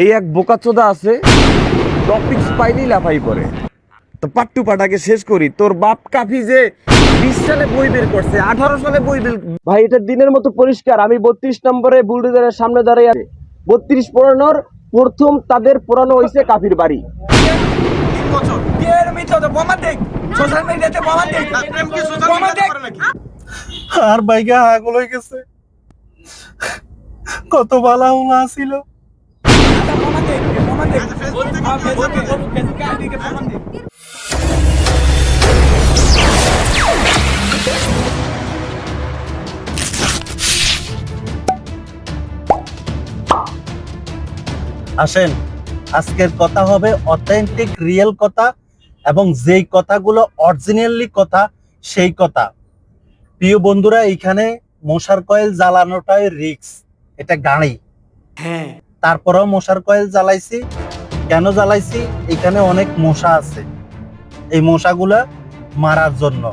এই এক বোকাচোদা আছে, টপিকস পাইলেই লাফাই পড়ে। তো পাট্টু পাটাকে শেষ করি। তোর বাপ কাফি যে 20 সালে বই বের করছে, 18 সালে বই বের। ভাই এটা দিনের মতো পরিষ্কার। আমি 32 নম্বরে বুলডোজারের সামনে দাঁড়িয়ে আছি। 32 পোড়ানোর প্রথম তাদের পোড়ানো হয়েছে কাফির বাড়ি। আর বাইকে আগল হয়ে গেছে, কত বালা উলা ছিল। আসেন, আজকের কথা হবে অথেন্টিক রিয়েল কথা, এবং যেই কথাগুলো অরিজিনালি কথা সেই কথা। প্রিয় বন্ধুরা, এইখানে মশার কয়েল জ্বালানোটাই রিস্ক, এটা গাড়ি। হ্যাঁ, তারপরেও মশার কয়েল জ্বালাইছি। কেন জ্বালাইছি? এখানে অনেক মশা আছে, এই মশাগুলা মারার জন্য।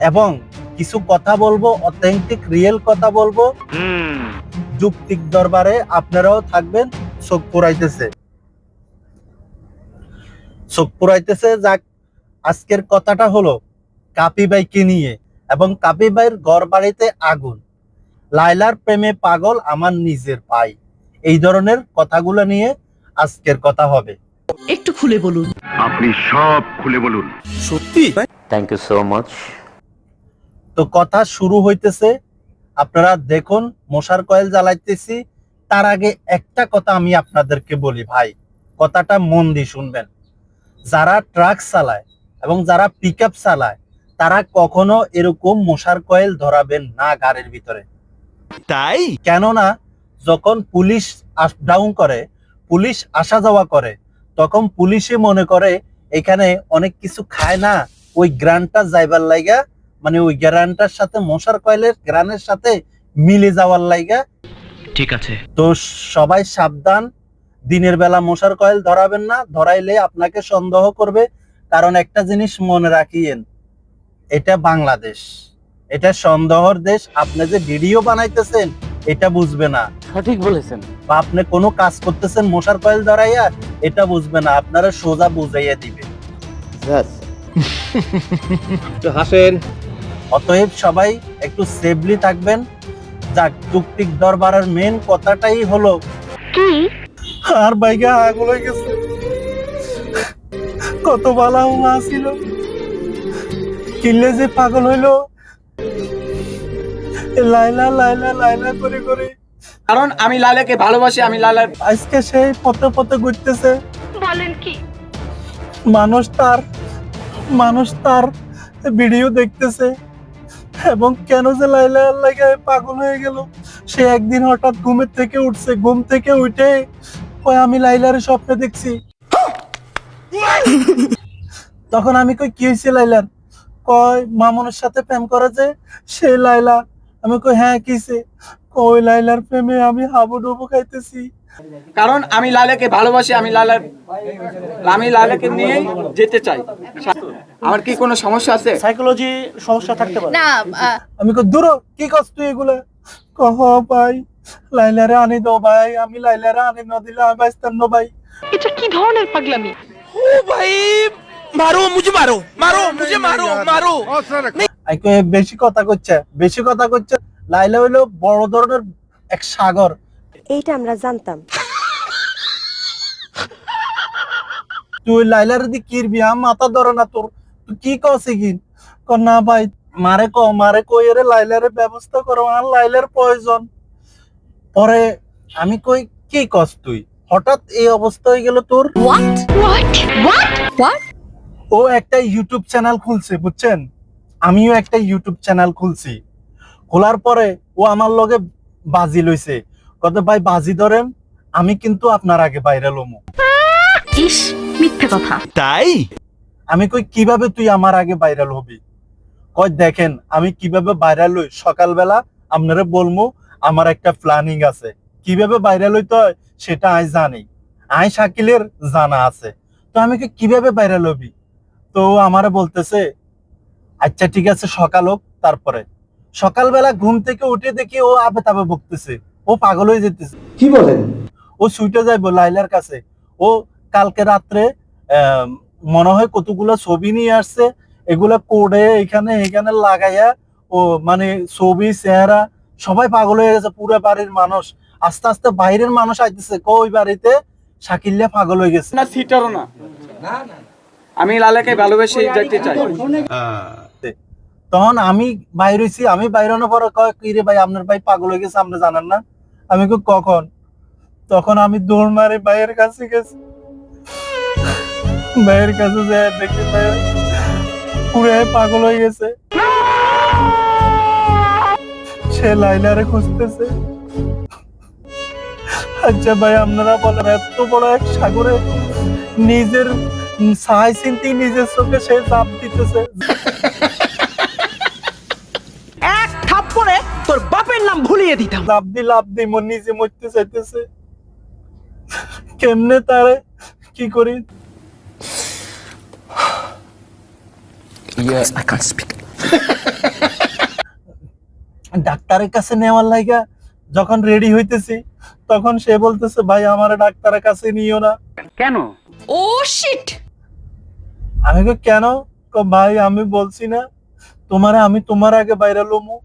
এবং কিছু কথা বলবো, অথেন্টিক রিয়েল কথা বলবো, যুক্তিক দরবারে আপনারাও থাকবেন। চোখ পুরাইতেছে যাক। আজকের কথাটা হলো কাপি বাইকে নিয়ে, এবং কাপি বাইয়ের ঘর বাড়িতে আগুন, লাইলার প্রেমে পাগল আমার নিজের ভাই। এই ধরনের কথাগুলো নিয়ে আজকের কথা হবে। একটু খুলে বলুন। আপনি সব খুলে বলুন। সত্যি? Thank you so much. তো কথা শুরু হইতেছে, আপনারা দেখুন। মশার কয়েল জ্বালাইতেছি, তার আগে একটা কথা আমি আপনাদেরকে বলি ভাই, কথাটা মন দিয়ে শুনবেন। যারা ট্রাক চালায় এবং যারা পিক আপ চালায়, তারা কখনো এরকম মশার কয়েল ধরাবেন না গাড়ির ভিতরে। তাই? কেননা যখন পুলিশ আপ ডাউন করে, পুলিশ আসা যাওয়া করে, তখন পুলিশে মনে করে এখানে অনেক কিছু খায় না, ওই গ্রানটা যাইবার লাইগা, মানে ওই গ্রানটার সাথে মশার কয়েলের গ্রানের সাথে মিলে যাওয়ার লাইগা। ঠিক আছে। তো সবাই সাবধান, দিনের বেলা মশার কয়েল ধরাবেন না, ধরাইলে আপনাকে সন্দেহ করবে। কারণ একটা জিনিস মনে রাখিয়েন, এটা বাংলাদেশ, এটা সন্দেহর দেশ। আপনি যে ভিডিও বানাইতেছেন এটা বুঝবে না, সঠিক বলেছেন। বা আপনি কোনো কাজ করতেছেন মশার কয়েল ধরাইয়া, এটা বুঝবে না, আপনারা সোজা বুঝাইয়া দিবে। হাসেন। অতএব সবাই একটু সেফলি থাকবেন। যাক, যুক্তিক দরবারের মেন কথাটাই হলো কি? আর বাইগা আগল হয়ে গেছে, কত বালা উমা ছিল, কিল্লে যে পাগল হইলো, লাইলা লাইলা লাইলা করে করে। কারণ আমি লালাকে ভালোবাসি, আমি লালার। আজকে সেই পথে পথে ঘুরতেছে। বলেন কি? মানুষ তার ভিডিও দেখতেছে, এবং কেন যে লাইলা লাগে পাগল হয়ে গেল। সে একদিন হঠাৎ ঘুমের থেকে উঠছে, ঘুম থেকে উঠে কয় আমি লাইলার স্বপ্নে দেখছি। তখন আমি কই কি হয়েছে লাইলার? কয় মামুনের সাথে প্রেম করে যে সে লাইলা। আমি কই হ্যাঁ কিছে? কই লাইলার প্রেমে আমি হাবুডুবু খাইতেছি। কারণ আমি লালাকে ভালোবাসি, আমি লালাকে নিয়ে যেতে চাই। আমার কি কোনো সমস্যা আছে? সাইকোলজি সমস্যা থাকতে পারে। না, আমি কই দূর, কি করছ তুই এগুলা? কহ ভাই, লাইলারে আনি দাও ভাই, আমি লাইলারে আনি না দিলে আমি বাঁচতাম না ভাই। এটা কি ধরনের পাগলামি? আই কই বেশি কথা কইছে। লাইলা হইলো বড় ধরনের এক সাগর। এইটা আমরা জানতাম। তুই লাইলার দি কিরবি, মাথা ধরে না তোর, তুই কি কছি কি? না ভাই, মারে কই এর লাইলারে ব্যবস্থা করো, আর লাইলার প্রয়োজন। পরে আমি কই কি কস তুই, হঠাৎ এই অবস্থা হয়ে গেল তোর? ও একটা ইউটিউব চ্যানেল খুলছে, বুঝছেন? আমিও একটা ইউটিউব চ্যানেল খুলছি। খোলার পরে ও আমার লগে বাজি লইছে, কত ভাই বাজি ধরেন, আমি কিন্তু আপনার আগে ভাইরাল হমু। ইস, মিথ্যে কথা। তাই? আমি কই কিভাবে তুই আমার আগে ভাইরাল হবি? কই দেখেন আমি কিভাবে ভাইরাল হই, সকালবেলা আপনারে বলমু। আমার একটা প্ল্যানিং আছে, কিভাবে ভাইরাল হইতে হয় সেটা আমি জানি, শাকিলের জানা আছে। তো আমি কিভাবে ভাইরাল হবি? তো আমারে বলতেছে আচ্ছা ঠিক আছে সকাল হোক। তারপরে সকালবেলা ঘুম থেকে উঠে দেখি ও আবে তাবে বকতেছে, ও পাগল হয়ে যেতেছে। কি বলেন? ও ছুটে যাইবো লাইলার কাছে। ও কালকে রাত্রে মনে হয় কতগুলো ছবি নিয়ে আসছে, এগুলা কোডে এখানে এখানে লাগাইয়া ও মানে ছবি চেহারা সবাই পাগল হয়ে গেছে, পুরো বাড়ির মানুষ। আস্তে আস্তে বাইরের মানুষ আইতেছে, ওই বাড়িতে শাকিল্লা পাগল হয়ে গেছে। না সিটারও না, আমি লালাকে ভালোবেসে যেতে চাই। তখন আমি বাইর হইছি, আমি বাইরানোর পরে কয় কি রে ভাই আপনার ভাই পাগল হয়ে গেছে আপনি জানেন না? আমি কই কখন? তখন আমি দৌড় মারি ভাইয়ের কাছে গেছি, ভাইয়ের কাছে যায় দেখি ভাই পুরো পাগল হয়ে গেছে, সে লাইলারে খুঁজতেছে। আচ্ছা ভাই আপনারা বলেন, এত বড় এক সাগরে নিজের সাই চিন্তি নিজের চোখে সে চাপ দিতেছে। এক থাপ্পড়ে তোর বাপের নাম ভুলিয়ে দিতাম। লাভ দি মন নিজে মরতে চাইতেছে, কেমনে তারে কি করি? ডাক্তারের কাছে নেওয়ার লাইগা যখন রেডি হইতেছি তখন সে বলতেছে ভাই আমার ডাক্তারের কাছে নিও না। কেন? ও শিট। আমি কই কেন? ভাই আমি বলছি না তোমারে আমি তোমার আগে বাইরে লমু,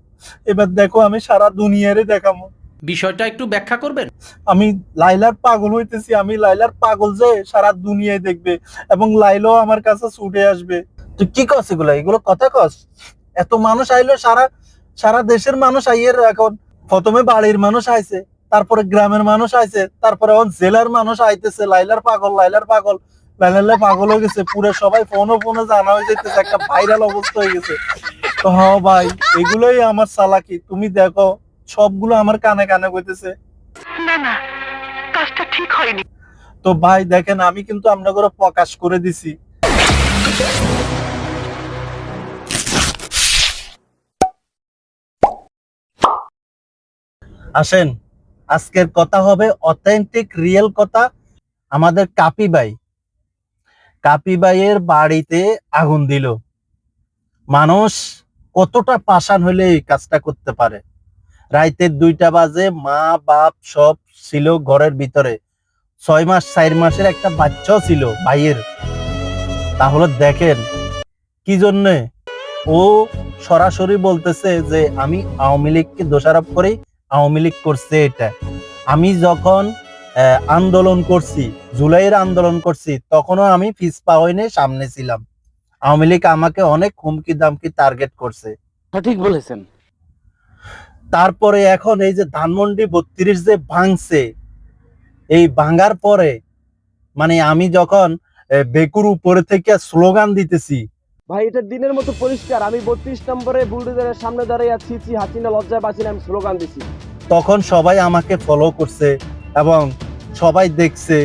এবার দেখো আমি সারা দুনিয়ারে দেখামু। বিষয়টা একটু ব্যাখ্যা করবেন? আমি লাইলার পাগল হইতেছি, আমি লাইলার পাগল যে সারা দুনিয়ায় দেখবে এবং লাইলাও আমার কাছে ছুটে আসবে। তুই কি কস এগুলো? এগুলো কথা কস? এত মানুষ আইলো, সারা দেশের মানুষ আইয়ের। এখন প্রথমে বাড়ির মানুষ আইছে, তারপরে গ্রামের মানুষ আইছে, তারপরে এখন জেলার মানুষ আইতেছে লাইলার পাগল লাইলার পাগল হয়ে গেছে। পুরো সবাই ফোনে জানা হয়ে যেতেছে, একটা ভাইরাল অবস্থা হয়ে গেছে। তো হ্যাঁ ভাই এগুলোই আমার চালাকি। তুমি দেখো সবগুলো আমার কানে কানে কইতেছে। না না, কাজটা ঠিক হয়নি। তো ভাই দেখেন আমি কিন্তু আপনাদের প্রকাশ করে দিছি। আসেন আজকের কথা হবে অথেন্টিক রিয়েল কথা। আমাদের কাপি ভাইয়ের বাড়িতে আগুন দিল। মানুষ কতটা পাষাণ হলে এই কাজটা করতে পারে? রাইতের 2টা বাজে, মা বাপ সব ছিল ঘরের ভিতরে, 4 মাসের একটা বাচ্চাও ছিল ভাইয়ের। তাহলে দেখেন কি জন্যে ও সরাসরি বলতেছে যে আমি আওয়ামী লীগকে দোষারোপ করি, আওয়ামী লীগ করছে এটা। আমি যখন আন্দোলন করছি, জুলাইয়ের আন্দোলন করছি, তখনও আমি পিছপা হইনি, সামনে ছিলাম। আওয়ামী লীগ আমাকে অনেক হুমকি দামকি টার্গেট করছে। সঠিক বলেছেন। তারপরে এখন এই যে ধানমন্ডি 32 যে ভাঙছে, এই ভাঙার পরে মানে আমি যখন বেকুর উপরে থেকে স্লোগান দিতেছি, ভাই এটা দিনের মতো পরিষ্কার, আমি 32 নম্বরে বুলডোজারের সামনে দাঁড়িয়ে আছি, হাসিনা লজ্জায় বাঁচিনা, আমি স্লোগান দিছি। তখন সবাই আমাকে ফলো করছে এবং সবাই দেখছে।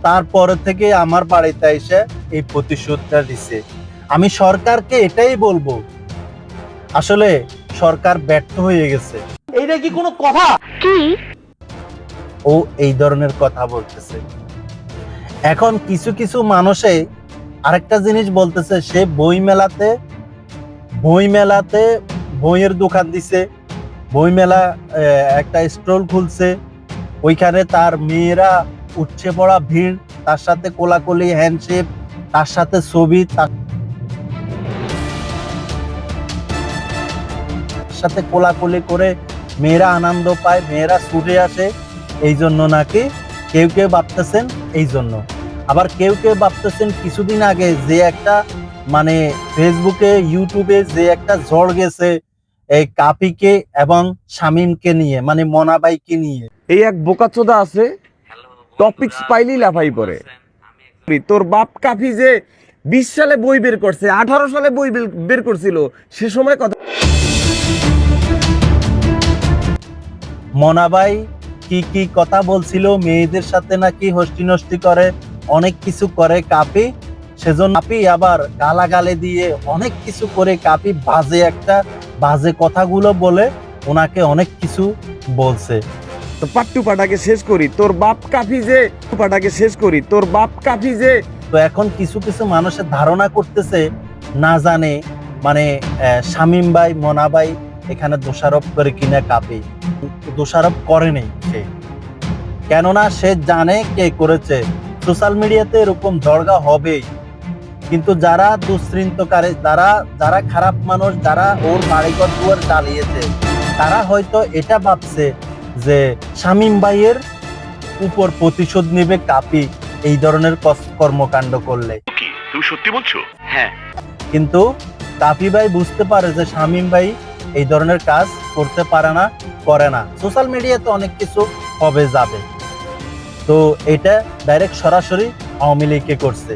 তারপরে থেকে আমার বাড়িতে এসে এই প্রতিশোধটা দিছে। আমি সরকারকে এটাই বলবো, আসলে সরকার ব্যর্থ হয়ে গেছে। এইটা কি কোনো কথা? কি? ও এই ধরনের কথা বলতেছে। এখন কিছু মানুষে আরেকটা জিনিস বলতেছে, সে বই মেলাতে বইয়ের দোকান দিছে, বই মেলা একটা স্টল খুলছে, ওইখানে তার মেয়েরা উঠছে পড়া ভিড়, তার সাথে কোলাকুলি হ্যান্ডশেক, তার সাথে ছবি, তার সাথে কোলাকুলি করে মেয়েরা আনন্দ পায়, মেয়েরা ছুটে আসে। এই জন্য নাকি কেউ ভাবতেছেন এই জন্য, আবার কেউ ভাবতেছেন কিছুদিন আগে যে একটা মানে ফেসবুকে ইউটিউবে যে একটা ঝড় গেছে এই কাপিকে এবং শামিমকে নিয়ে, মানে মনাবাইকে নিয়ে। এই এক বোকাচোদা আছে, টপিকস পাইলেই লাফাই পড়ে। তোর বাপ কাফি যে 20 সালে বই বের করছে, 18 সালে বই বের করছিল, সে সময় কথা। মনাবাই কি কথা বলছিল, মেয়েদের সাথে নাকি হস্তি নষ্টি করে, অনেক কিছু করে কাপি। সেজন্য কাপি আবার গালাগালে দিয়ে অনেক কিছু করে, কাপি বাজে কথাগুলো বলে ওনাকে অনেক কিছু বলছে। তো পাট্টু পাটাকে শেষ করি, তোর বাপ কাফি যে পাটাকে শেষ করি, তোর বাপ কাফি যে। তো এখন কিছু মানুষের ধারণা করতেছে না জানে মানে শামিম ভাই মনা ভাই এখানে দোষারোপ করে কিনা কাপি। দোষারোপ করেনি সে, কেননা সে জানে কে করেছে। সোশ্যাল মিডিয়াতে এরকম ঝড়গা হবেই, কিন্তু যারা দুশ্চিন্তকারী, যারা খারাপ মানুষ, যারা ওর বাড়িঘর দুয়ার জ্বালিয়েছে, তারা হয়তো এটা ভাবছে যে শামীম ভাইয়ের উপর প্রতিশোধ নেবে কাপি এই ধরনের কর্মকাণ্ড করলে। কি তুমি সত্যি বলছো? হ্যাঁ। কিন্তু কাপি ভাই বুঝতে পারে যে শামীম ভাই এই ধরনের কাজ করতে পারে না, করে না। সোশ্যাল মিডিয়াতে অনেক কিছু হবে যাবে, তো এটা ডাইরেক্ট সরাসরি আওয়ামী লীগকে করছে।